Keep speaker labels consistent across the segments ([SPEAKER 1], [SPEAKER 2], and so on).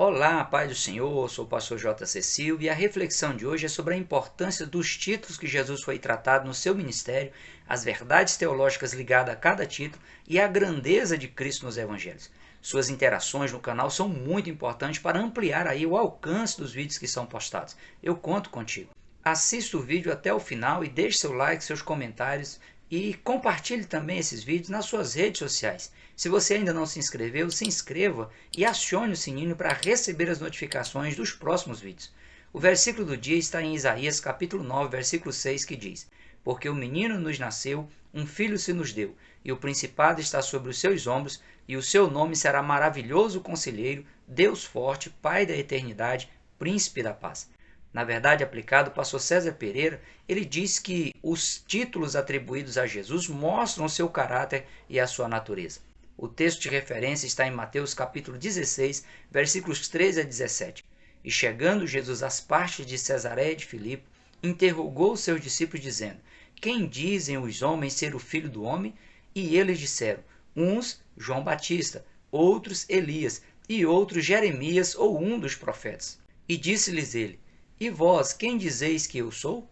[SPEAKER 1] Olá, paz do Senhor, sou o pastor J.C. Silva e a reflexão de hoje é sobre a importância dos títulos que Jesus foi tratado no seu ministério, as verdades teológicas ligadas a cada título e a grandeza de Cristo nos evangelhos. Suas interações no canal são muito importantes para ampliar aí o alcance dos vídeos que são postados. Eu conto contigo. Assista o vídeo até o final e deixe seu like, seus comentários e compartilhe também esses vídeos nas suas redes sociais. Se você ainda não se inscreveu, se inscreva e acione o sininho para receber as notificações dos próximos vídeos. O versículo do dia está em Isaías capítulo 9, versículo 6, que diz: Porque o menino nos nasceu, um filho se nos deu, e o principado está sobre os seus ombros, e o seu nome será Maravilhoso Conselheiro, Deus Forte, Pai da Eternidade, Príncipe da Paz. Na verdade, aplicado, o pastor César Pereira, ele diz que os títulos atribuídos a Jesus mostram o seu caráter e a sua natureza. O texto de referência está em Mateus capítulo 16, versículos 13 a 17. E chegando Jesus às partes de Cesareia de Filipe, interrogou os seus discípulos dizendo: Quem dizem os homens ser o Filho do Homem? E eles disseram: uns João Batista, outros Elias, e outros Jeremias ou um dos profetas. E disse-lhes ele: E vós, quem dizeis que eu sou?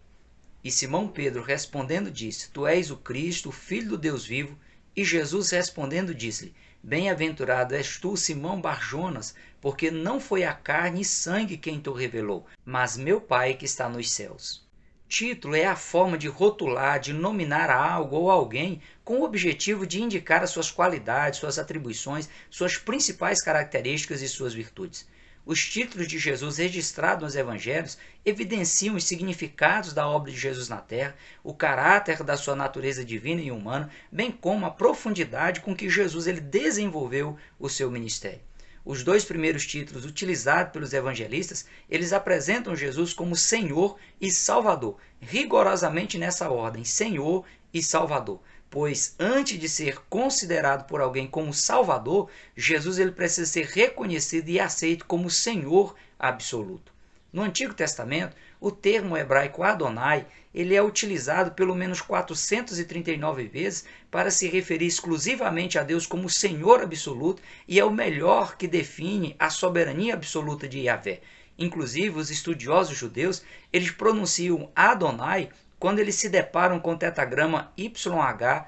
[SPEAKER 1] E Simão Pedro respondendo disse: Tu és o Cristo, o Filho do Deus vivo. E Jesus respondendo disse-lhe: Bem-aventurado és tu, Simão Barjonas, porque não foi a carne e sangue quem te revelou, mas meu Pai que está nos céus. Título é a forma de rotular, de nominar algo ou alguém com o objetivo de indicar as suas qualidades, suas atribuições, suas principais características e suas virtudes. Os títulos de Jesus registrados nos evangelhos evidenciam os significados da obra de Jesus na terra, o caráter da sua natureza divina e humana, bem como a profundidade com que Jesus desenvolveu o seu ministério. Os dois primeiros títulos utilizados pelos evangelistas, eles apresentam Jesus como Senhor e Salvador, rigorosamente nessa ordem, Senhor e Salvador. Pois antes de ser considerado por alguém como Salvador, Jesus ele precisa ser reconhecido e aceito como Senhor absoluto. No Antigo Testamento, o termo hebraico Adonai ele é utilizado pelo menos 439 vezes para se referir exclusivamente a Deus como Senhor absoluto e é o melhor que define a soberania absoluta de Yahvé. Inclusive, os estudiosos judeus eles pronunciam Adonai quando eles se deparam com o tetragrama YHWH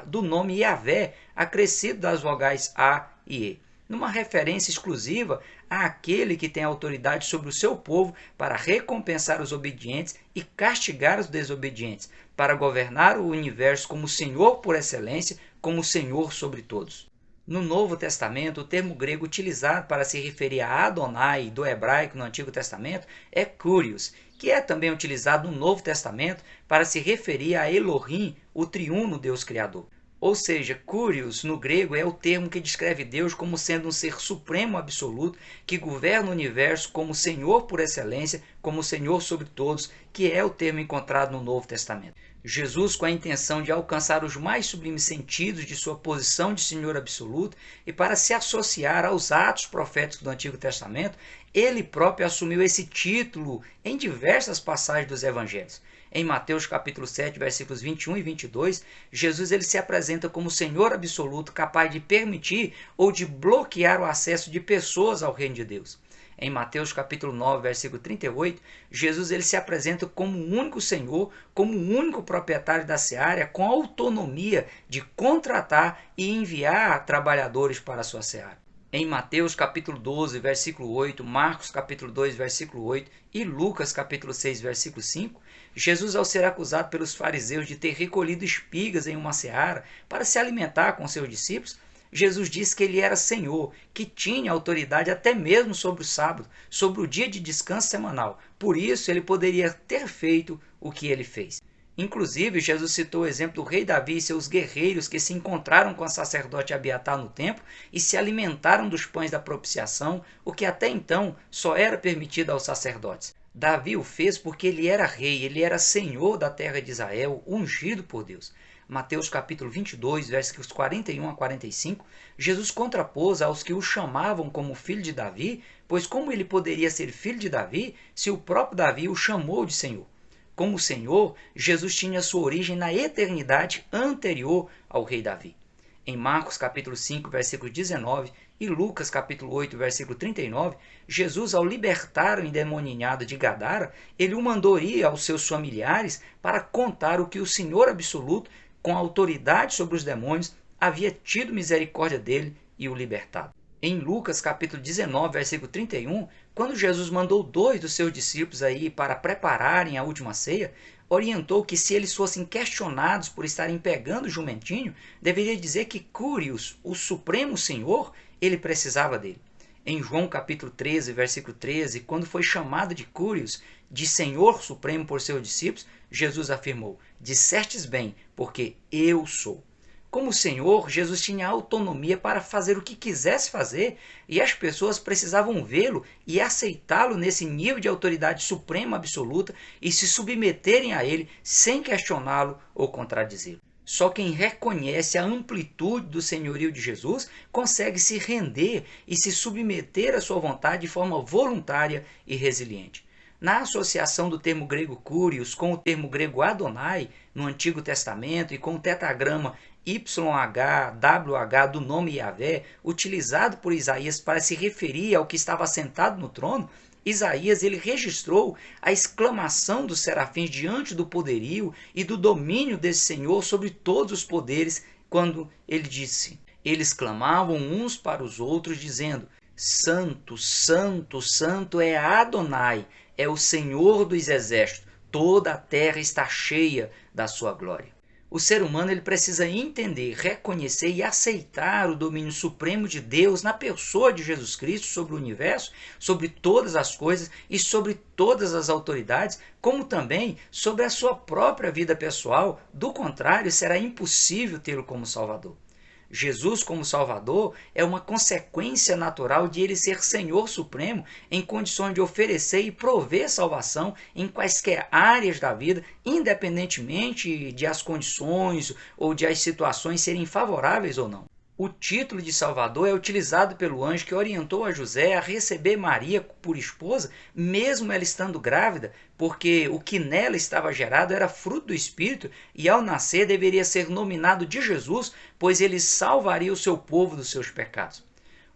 [SPEAKER 1] do nome Yahvé, acrescido das vogais A e E, numa referência exclusiva àquele que tem autoridade sobre o seu povo para recompensar os obedientes e castigar os desobedientes, para governar o universo como Senhor por excelência, como Senhor sobre todos. No Novo Testamento, o termo grego utilizado para se referir a Adonai do hebraico no Antigo Testamento é Kyrios, que é também utilizado no Novo Testamento para se referir a Elohim, o triuno Deus Criador. Ou seja, Kyrios no grego é o termo que descreve Deus como sendo um ser supremo absoluto que governa o universo como Senhor por excelência, como Senhor sobre todos, que é o termo encontrado no Novo Testamento. Jesus, com a intenção de alcançar os mais sublimes sentidos de sua posição de Senhor absoluto e para se associar aos atos proféticos do Antigo Testamento, ele próprio assumiu esse título em diversas passagens dos evangelhos. Em Mateus capítulo 7, versículos 21 e 22, Jesus ele se apresenta como Senhor absoluto, capaz de permitir ou de bloquear o acesso de pessoas ao reino de Deus. Em Mateus capítulo 9, versículo 38, Jesus ele se apresenta como o único Senhor, como o único proprietário da seara, com autonomia de contratar e enviar trabalhadores para a sua seara. Em Mateus capítulo 12, versículo 8, Marcos capítulo 2, versículo 8 e Lucas capítulo 6, versículo 5, Jesus, ao ser acusado pelos fariseus de ter recolhido espigas em uma seara para se alimentar com seus discípulos, Jesus disse que ele era Senhor, que tinha autoridade até mesmo sobre o sábado, sobre o dia de descanso semanal. Por isso, ele poderia ter feito o que ele fez. Inclusive, Jesus citou o exemplo do rei Davi e seus guerreiros que se encontraram com o sacerdote Abiatar no templo e se alimentaram dos pães da propiciação, o que até então só era permitido aos sacerdotes. Davi o fez porque ele era rei, ele era senhor da terra de Israel, ungido por Deus. Mateus capítulo 22, versículos 41 a 45, Jesus contrapôs aos que o chamavam como filho de Davi, pois como ele poderia ser filho de Davi se o próprio Davi o chamou de Senhor? Como Senhor, Jesus tinha sua origem na eternidade anterior ao rei Davi. Em Marcos capítulo 5, versículo 19 e Lucas capítulo 8, versículo 39, Jesus, ao libertar o endemoniado de Gadara, ele o mandou ir aos seus familiares para contar o que o Senhor absoluto, com autoridade sobre os demônios, havia tido misericórdia dele e o libertado. Em Lucas capítulo 19, versículo 31, quando Jesus mandou 2 dos seus discípulos aí para prepararem a última ceia, orientou que se eles fossem questionados por estarem pegando o jumentinho, deveria dizer que Cúrios, o Supremo Senhor, ele precisava dele. Em João capítulo 13, versículo 13, quando foi chamado de Cúrios, de Senhor Supremo por seus discípulos, Jesus afirmou: "Dissestes bem, porque eu sou." Como Senhor, Jesus tinha autonomia para fazer o que quisesse fazer e as pessoas precisavam vê-lo e aceitá-lo nesse nível de autoridade suprema absoluta e se submeterem a ele sem questioná-lo ou contradizê-lo. Só quem reconhece a amplitude do senhorio de Jesus consegue se render e se submeter à sua vontade de forma voluntária e resiliente. Na associação do termo grego Cúrios com o termo grego Adonai, no Antigo Testamento, e com o tetragrama YHWH do nome Yahvé, utilizado por Isaías para se referir ao que estava sentado no trono, Isaías ele registrou a exclamação dos serafins diante do poderio e do domínio desse Senhor sobre todos os poderes, quando ele disse: eles clamavam uns para os outros, dizendo: Santo, Santo, Santo é Adonai, é o Senhor dos exércitos, toda a terra está cheia da sua glória. O ser humano ele precisa entender, reconhecer e aceitar o domínio supremo de Deus na pessoa de Jesus Cristo sobre o universo, sobre todas as coisas e sobre todas as autoridades, como também sobre a sua própria vida pessoal. Do contrário, será impossível tê-lo como Salvador. Jesus como Salvador é uma consequência natural de ele ser Senhor Supremo em condições de oferecer e prover salvação em quaisquer áreas da vida, independentemente de as condições ou de as situações serem favoráveis ou não. O título de Salvador é utilizado pelo anjo que orientou a José a receber Maria por esposa, mesmo ela estando grávida, porque o que nela estava gerado era fruto do Espírito e ao nascer deveria ser nominado de Jesus, pois ele salvaria o seu povo dos seus pecados.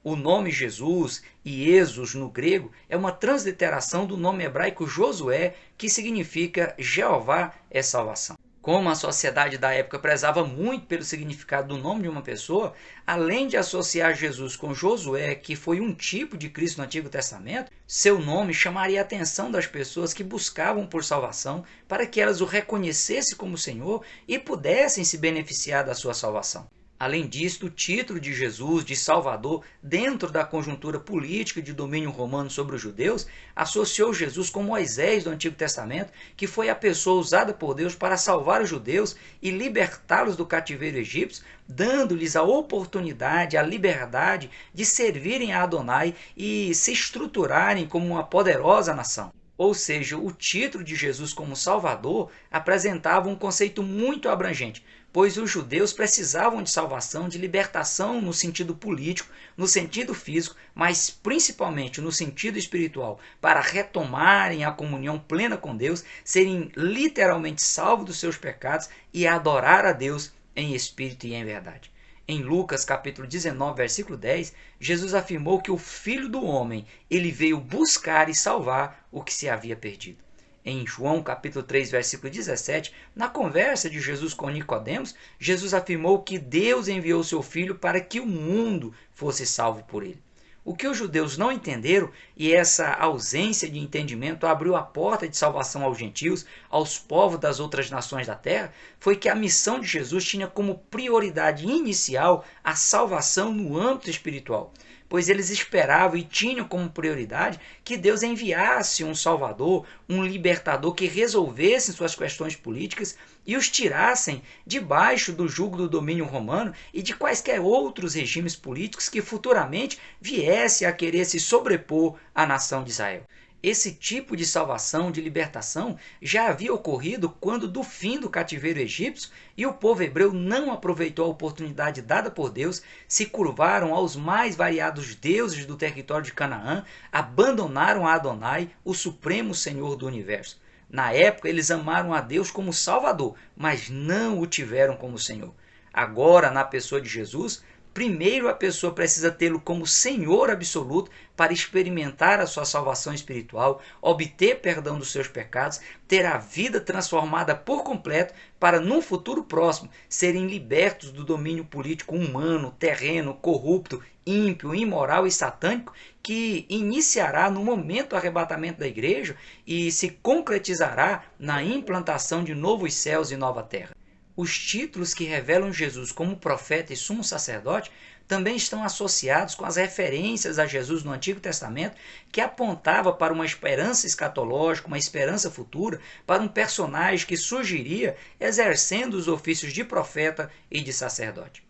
[SPEAKER 1] O nome Jesus e Jesus no grego é uma transliteração do nome hebraico Josué, que significa Jeová é salvação. Como a sociedade da época prezava muito pelo significado do nome de uma pessoa, além de associar Jesus com Josué, que foi um tipo de Cristo no Antigo Testamento, seu nome chamaria a atenção das pessoas que buscavam por salvação para que elas o reconhecessem como Senhor e pudessem se beneficiar da sua salvação. Além disso, o título de Jesus, de Salvador, dentro da conjuntura política de domínio romano sobre os judeus, associou Jesus com Moisés do Antigo Testamento, que foi a pessoa usada por Deus para salvar os judeus e libertá-los do cativeiro egípcio, dando-lhes a oportunidade, a liberdade de servirem a Adonai e se estruturarem como uma poderosa nação. Ou seja, o título de Jesus como Salvador apresentava um conceito muito abrangente, pois os judeus precisavam de salvação, de libertação no sentido político, no sentido físico, mas principalmente no sentido espiritual, para retomarem a comunhão plena com Deus, serem literalmente salvos dos seus pecados e adorar a Deus em espírito e em verdade. Em Lucas capítulo 19, versículo 10, Jesus afirmou que o Filho do Homem ele veio buscar e salvar o que se havia perdido. Em João capítulo 3, versículo 17, na conversa de Jesus com Nicodemos, Jesus afirmou que Deus enviou seu Filho para que o mundo fosse salvo por ele. O que os judeus não entenderam, e essa ausência de entendimento abriu a porta de salvação aos gentios, aos povos das outras nações da terra, foi que a missão de Jesus tinha como prioridade inicial a salvação no âmbito espiritual, pois eles esperavam e tinham como prioridade que Deus enviasse um Salvador, um libertador que resolvesse suas questões políticas e os tirassem debaixo do jugo do domínio romano e de quaisquer outros regimes políticos que futuramente viessem a querer se sobrepor à nação de Israel. Esse tipo de salvação, de libertação, já havia ocorrido quando do fim do cativeiro egípcio e o povo hebreu não aproveitou a oportunidade dada por Deus, se curvaram aos mais variados deuses do território de Canaã, abandonaram a Adonai, o supremo Senhor do universo. Na época, eles amaram a Deus como Salvador, mas não o tiveram como Senhor. Agora, na pessoa de Jesus, primeiro a pessoa precisa tê-lo como Senhor absoluto para experimentar a sua salvação espiritual, obter perdão dos seus pecados, ter a vida transformada por completo para, num futuro próximo, serem libertos do domínio político humano, terreno, corrupto, ímpio, imoral e satânico, que iniciará no momento do arrebatamento da igreja e se concretizará na implantação de novos céus e nova terra. Os títulos que revelam Jesus como profeta e sumo sacerdote também estão associados com as referências a Jesus no Antigo Testamento, que apontava para uma esperança escatológica, uma esperança futura, para um personagem que surgiria exercendo os ofícios de profeta e de sacerdote.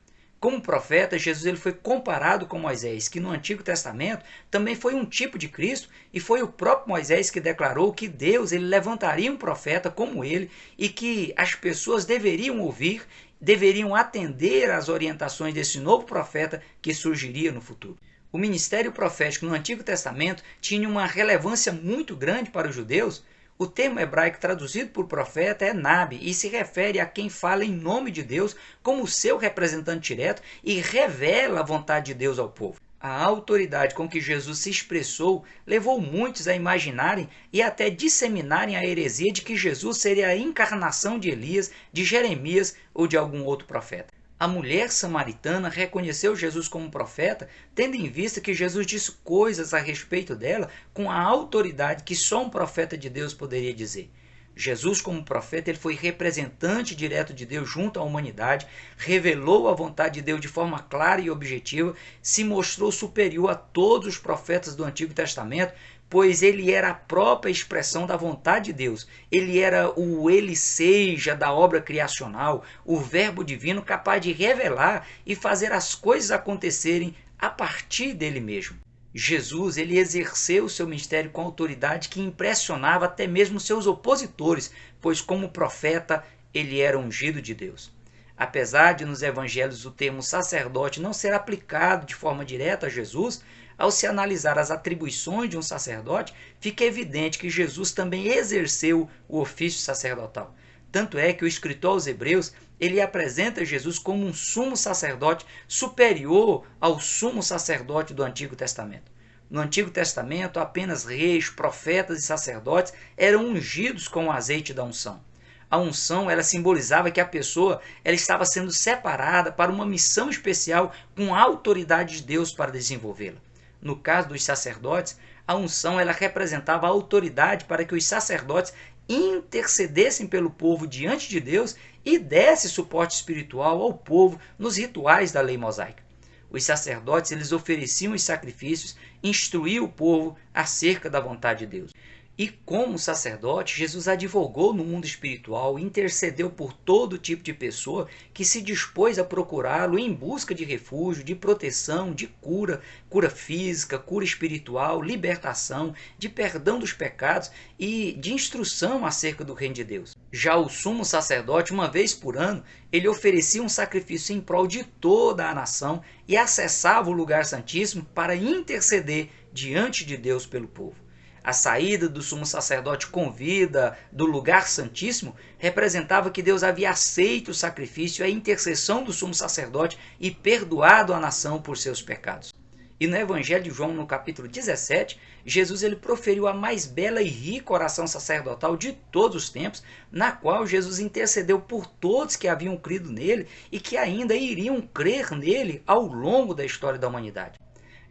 [SPEAKER 1] Como profeta, Jesus ele foi comparado com Moisés, que no Antigo Testamento também foi um tipo de Cristo, e foi o próprio Moisés que declarou que Deus ele levantaria um profeta como ele e que as pessoas deveriam ouvir, deveriam atender às orientações desse novo profeta que surgiria no futuro. O ministério profético no Antigo Testamento tinha uma relevância muito grande para os judeus. O termo hebraico traduzido por profeta é Nabi e se refere a quem fala em nome de Deus como seu representante direto e revela a vontade de Deus ao povo. A autoridade com que Jesus se expressou levou muitos a imaginarem e até disseminarem a heresia de que Jesus seria a encarnação de Elias, de Jeremias ou de algum outro profeta. A mulher samaritana reconheceu Jesus como profeta, tendo em vista que Jesus disse coisas a respeito dela com a autoridade que só um profeta de Deus poderia dizer. Jesus, como profeta, ele foi representante direto de Deus junto à humanidade, revelou a vontade de Deus de forma clara e objetiva, se mostrou superior a todos os profetas do Antigo Testamento, pois ele era a própria expressão da vontade de Deus. Ele era o ele seja da obra criacional, o verbo divino capaz de revelar e fazer as coisas acontecerem a partir dele mesmo. Jesus ele exerceu seu ministério com autoridade que impressionava até mesmo seus opositores, pois como profeta ele era ungido de Deus. Apesar de nos evangelhos o termo sacerdote não ser aplicado de forma direta a Jesus, ao se analisar as atribuições de um sacerdote, fica evidente que Jesus também exerceu o ofício sacerdotal. Tanto é que o escritor aos Hebreus ele apresenta Jesus como um sumo sacerdote superior ao sumo sacerdote do Antigo Testamento. No Antigo Testamento, apenas reis, profetas e sacerdotes eram ungidos com o azeite da unção. A unção ela simbolizava que a pessoa ela estava sendo separada para uma missão especial com a autoridade de Deus para desenvolvê-la. No caso dos sacerdotes, a unção ela representava a autoridade para que os sacerdotes intercedessem pelo povo diante de Deus e desse suporte espiritual ao povo nos rituais da lei mosaica. Os sacerdotes eles ofereciam os sacrifícios, instruíam o povo acerca da vontade de Deus. E como sacerdote, Jesus advogou no mundo espiritual, intercedeu por todo tipo de pessoa que se dispôs a procurá-lo em busca de refúgio, de proteção, de cura, cura física, cura espiritual, libertação, de perdão dos pecados e de instrução acerca do reino de Deus. Já o sumo sacerdote, uma vez por ano, ele oferecia um sacrifício em prol de toda a nação e acessava o lugar santíssimo para interceder diante de Deus pelo povo. A saída do sumo sacerdote com vida do lugar santíssimo representava que Deus havia aceito o sacrifício e a intercessão do sumo sacerdote e perdoado a nação por seus pecados. E no Evangelho de João, no capítulo 17, Jesus ele proferiu a mais bela e rica oração sacerdotal de todos os tempos, na qual Jesus intercedeu por todos que haviam crido nele e que ainda iriam crer nele ao longo da história da humanidade.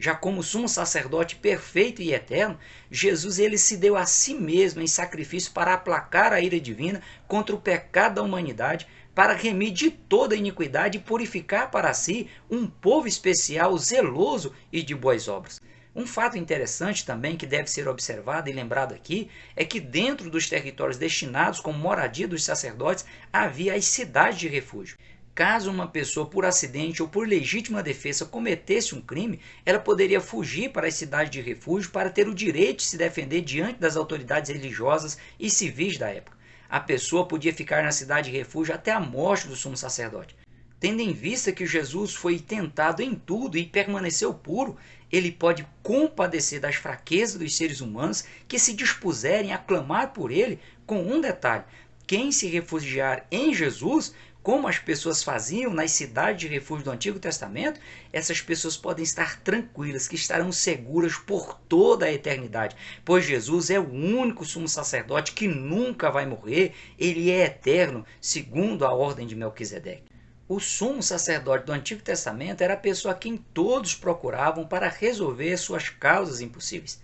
[SPEAKER 1] Já como sumo sacerdote perfeito e eterno, Jesus ele se deu a si mesmo em sacrifício para aplacar a ira divina contra o pecado da humanidade, para remir de toda a iniquidade e purificar para si um povo especial, zeloso e de boas obras. Um fato interessante também que deve ser observado e lembrado aqui é que dentro dos territórios destinados como moradia dos sacerdotes havia as cidades de refúgio. Caso uma pessoa, por acidente ou por legítima defesa, cometesse um crime, ela poderia fugir para as cidades de refúgio para ter o direito de se defender diante das autoridades religiosas e civis da época. A pessoa podia ficar na cidade de refúgio até a morte do sumo sacerdote. Tendo em vista que Jesus foi tentado em tudo e permaneceu puro, ele pode compadecer das fraquezas dos seres humanos que se dispuserem a clamar por ele, com um detalhe: quem se refugiar em Jesus como as pessoas faziam nas cidades de refúgio do Antigo Testamento, essas pessoas podem estar tranquilas, que estarão seguras por toda a eternidade, pois Jesus é o único sumo sacerdote que nunca vai morrer, ele é eterno, segundo a ordem de Melquisedeque. O sumo sacerdote do Antigo Testamento era a pessoa a quem todos procuravam para resolver suas causas impossíveis.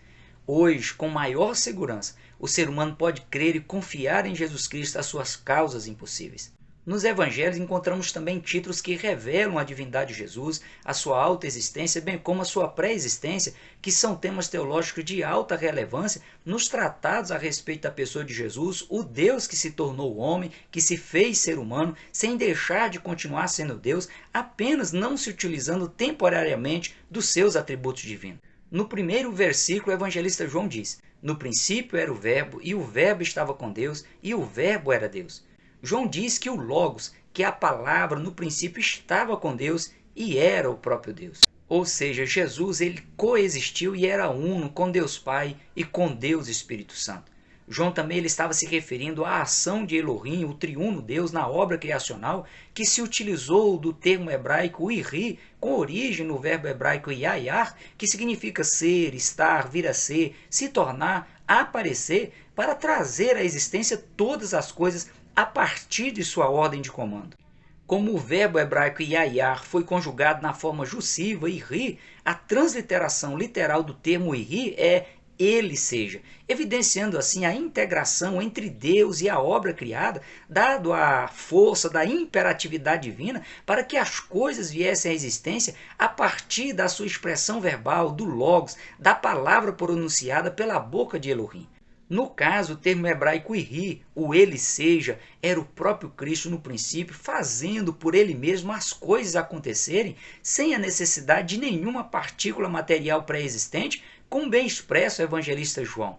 [SPEAKER 1] Hoje, com maior segurança, o ser humano pode crer e confiar em Jesus Cristo as suas causas impossíveis. Nos evangelhos encontramos também títulos que revelam a divindade de Jesus, a sua alta existência, bem como a sua pré-existência, que são temas teológicos de alta relevância nos tratados a respeito da pessoa de Jesus, o Deus que se tornou homem, que se fez ser humano, sem deixar de continuar sendo Deus, apenas não se utilizando temporariamente dos seus atributos divinos. No primeiro versículo, o evangelista João diz: no princípio era o Verbo, e o Verbo estava com Deus, e o Verbo era Deus. João diz que o Logos, que é a palavra, no princípio estava com Deus e era o próprio Deus. Ou seja, Jesus ele coexistiu e era uno com Deus Pai e com Deus Espírito Santo. João também ele estava se referindo à ação de Elohim, o triuno Deus, na obra criacional, que se utilizou do termo hebraico iri, com origem no verbo hebraico yayar, que significa ser, estar, vir a ser, se tornar, aparecer, para trazer à existência todas as coisas a partir de sua ordem de comando. Como o verbo hebraico yayar foi conjugado na forma jussiva, iri, a transliteração literal do termo iri é ele seja, evidenciando assim a integração entre Deus e a obra criada, dado a força da imperatividade divina para que as coisas viessem à existência a partir da sua expressão verbal, do logos, da palavra pronunciada pela boca de Elohim. No caso, o termo hebraico iri, o ele seja, era o próprio Cristo no princípio, fazendo por ele mesmo as coisas acontecerem, sem a necessidade de nenhuma partícula material pré-existente, como bem expressa o evangelista João.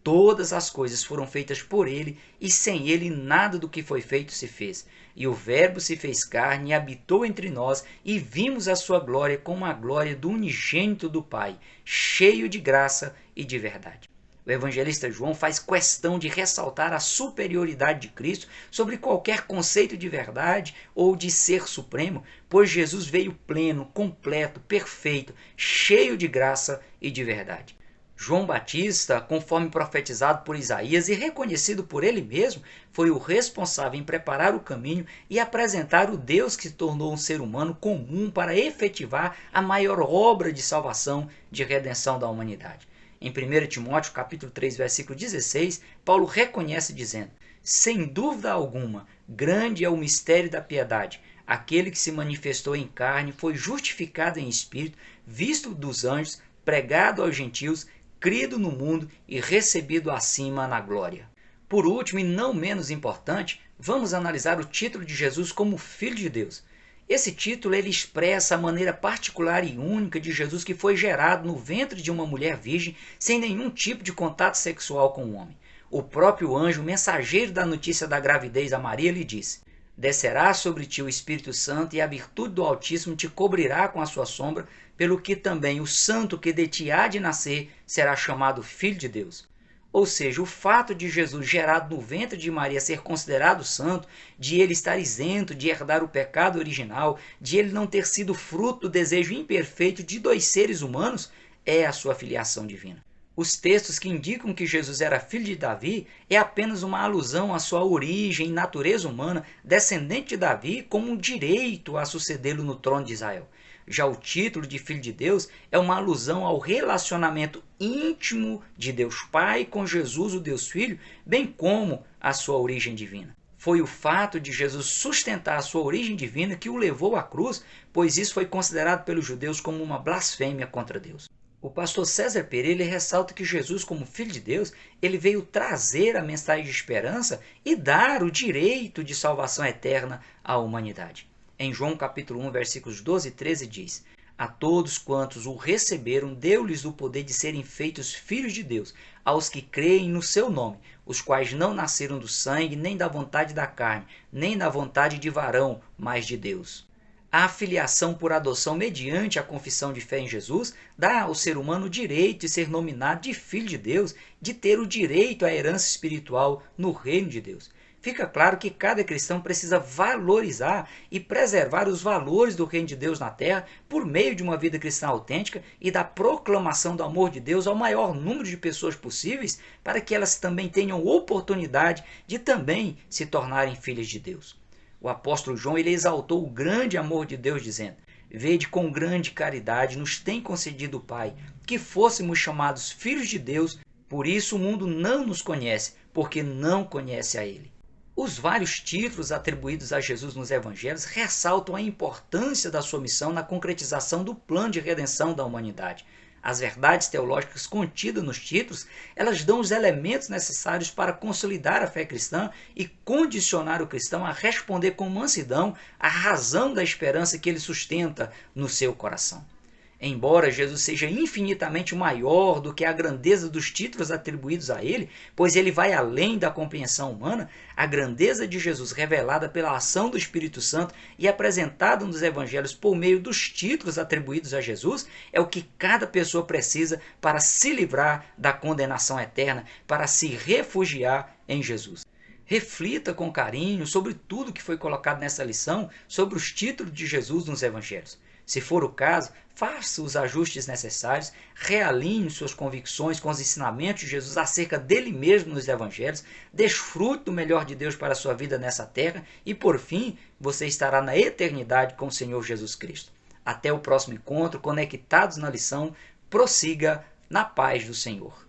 [SPEAKER 1] Todas as coisas foram feitas por ele, e sem ele nada do que foi feito se fez. E o Verbo se fez carne e habitou entre nós, e vimos a sua glória como a glória do unigênito do Pai, cheio de graça e de verdade. O evangelista João faz questão de ressaltar a superioridade de Cristo sobre qualquer conceito de verdade ou de ser supremo, pois Jesus veio pleno, completo, perfeito, cheio de graça e de verdade. João Batista, conforme profetizado por Isaías e reconhecido por ele mesmo, foi o responsável em preparar o caminho e apresentar o Deus que se tornou um ser humano comum para efetivar a maior obra de salvação, de redenção da humanidade. Em 1 Timóteo capítulo 3, versículo 16, Paulo reconhece dizendo: sem dúvida alguma, grande é o mistério da piedade. Aquele que se manifestou em carne foi justificado em espírito, visto dos anjos, pregado aos gentios, crido no mundo e recebido acima na glória. Por último, e não menos importante, vamos analisar o título de Jesus como Filho de Deus. Esse título ele expressa a maneira particular e única de Jesus que foi gerado no ventre de uma mulher virgem, sem nenhum tipo de contato sexual com o homem. O próprio anjo, mensageiro da notícia da gravidez a Maria, lhe disse: descerá sobre ti o Espírito Santo e a virtude do Altíssimo te cobrirá com a sua sombra, pelo que também o santo que de ti há de nascer será chamado Filho de Deus. Ou seja, o fato de Jesus gerado no ventre de Maria ser considerado santo, de ele estar isento de herdar o pecado original, de ele não ter sido fruto do desejo imperfeito de dois seres humanos, é a sua filiação divina. Os textos que indicam que Jesus era filho de Davi é apenas uma alusão à sua origem e natureza humana, descendente de Davi, como um direito a sucedê-lo no trono de Israel. Já o título de Filho de Deus é uma alusão ao relacionamento íntimo de Deus Pai com Jesus, o Deus Filho, bem como a sua origem divina. Foi o fato de Jesus sustentar a sua origem divina que o levou à cruz, pois isso foi considerado pelos judeus como uma blasfêmia contra Deus. O pastor César Pereira ressalta que Jesus, como Filho de Deus, ele veio trazer a mensagem de esperança e dar o direito de salvação eterna à humanidade. Em João capítulo 1, versículos 12 e 13 diz: a todos quantos o receberam, deu-lhes o poder de serem feitos filhos de Deus, aos que creem no seu nome, os quais não nasceram do sangue, nem da vontade da carne, nem da vontade de varão, mas de Deus. A filiação por adoção mediante a confissão de fé em Jesus dá ao ser humano o direito de ser nominado de filho de Deus, de ter o direito à herança espiritual no reino de Deus. fica claro que cada cristão precisa valorizar e preservar os valores do reino de Deus na terra por meio de uma vida cristã autêntica e da proclamação do amor de Deus ao maior número de pessoas possíveis, para que elas também tenham oportunidade de também se tornarem filhas de Deus. O apóstolo João ele exaltou o grande amor de Deus, dizendo: Vede com grande caridade nos tem concedido o Pai, que fôssemos chamados filhos de Deus, por isso o mundo não nos conhece, porque não conhece a Ele. Os vários títulos atribuídos a Jesus nos evangelhos ressaltam a importância da sua missão na concretização do plano de redenção da humanidade. As verdades teológicas contidas nos títulos, elas dão os elementos necessários para consolidar a fé cristã e condicionar o cristão a responder com mansidão à razão da esperança que ele sustenta no seu coração. Embora Jesus seja infinitamente maior do que a grandeza dos títulos atribuídos a ele, pois ele vai além da compreensão humana, a grandeza de Jesus revelada pela ação do Espírito Santo e apresentada nos evangelhos por meio dos títulos atribuídos a Jesus é o que cada pessoa precisa para se livrar da condenação eterna, para se refugiar em Jesus. Reflita com carinho sobre tudo que foi colocado nessa lição sobre os títulos de Jesus nos evangelhos. Se for o caso, faça os ajustes necessários, realinhe suas convicções com os ensinamentos de Jesus acerca dele mesmo nos evangelhos, desfrute do melhor de Deus para a sua vida nessa terra e, por fim, você estará na eternidade com o Senhor Jesus Cristo. Até o próximo encontro, conectados na lição, prossiga na paz do Senhor.